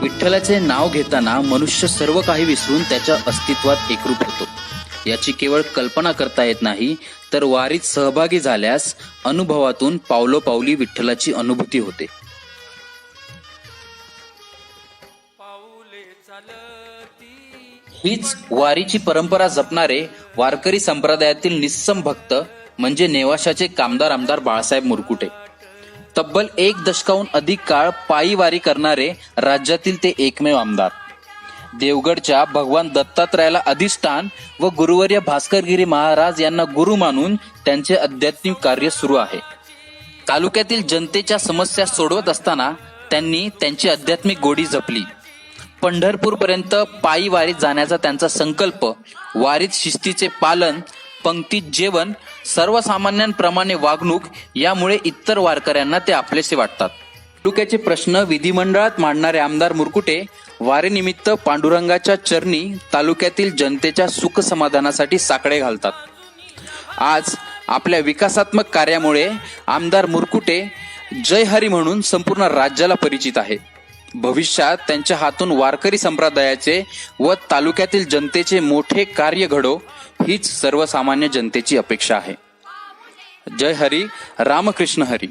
विठ्ठलाचे नाव घेताना मनुष्य सर्व काही विसरून त्याच्या अस्तित्वात एकरूप होतो. याची केवळ कल्पना करता येत नाही, तर वारीत सहभागी झाल्यास अनुभवातून पावलोपावली विठ्ठलाची अनुभूती होते. हीच वारीची परंपरा जपणारे वारकरी संप्रदायातील निस्सम भक्त म्हणजे नेवाशाचे कामदार आमदार बाळासाहेब मुरकुटे. तब्बल 1 दशकाहून अधिक काळ पायी वारी करणारे राज्यातील ते एकमेव आमदार. देवगडच्या भगवान दत्तात्रयाला अधिष्ठान व गुरुवर्य भास्करगिरी महाराज यांना गुरु मानून त्यांचे आध्यात्मिक कार्य सुरू आहे. तालुक्यातील जनतेच्या समस्या सोडवत असताना त्यांनी त्यांची आध्यात्मिक गोडी जपली. पंढरपूरपर्यंत पायी वारीत जाण्याचा त्यांचा संकल्प, वारीत शिस्तीचे पालन, पंक्तीत जेवण, सर्वसामान्यांप्रमाणे वागणूक यामुळे इतर वारकऱ्यांना ते आपलेसे वाटतात. तालुक्याचे प्रश्न विधिमंडळात मांडणारे आमदार मुरकुटे वारीनिमित्त पांडुरंगाच्या चरणी तालुक्यातील जनतेच्या सुख समाधानासाठी साकडे घालतात. आज आपल्या विकासात्मक कार्यामुळे आमदार मुरकुटे जय हरी म्हणून संपूर्ण राज्याला परिचित आहे. भविष्यात त्यांच्या हातून वारकरी संप्रदायाचे व तालुक्यातील जनतेचे मोठे कार्य घडो हीच सर्वसामान्य जनतेची अपेक्षा आहे. जय हरी, रामकृष्ण हरी.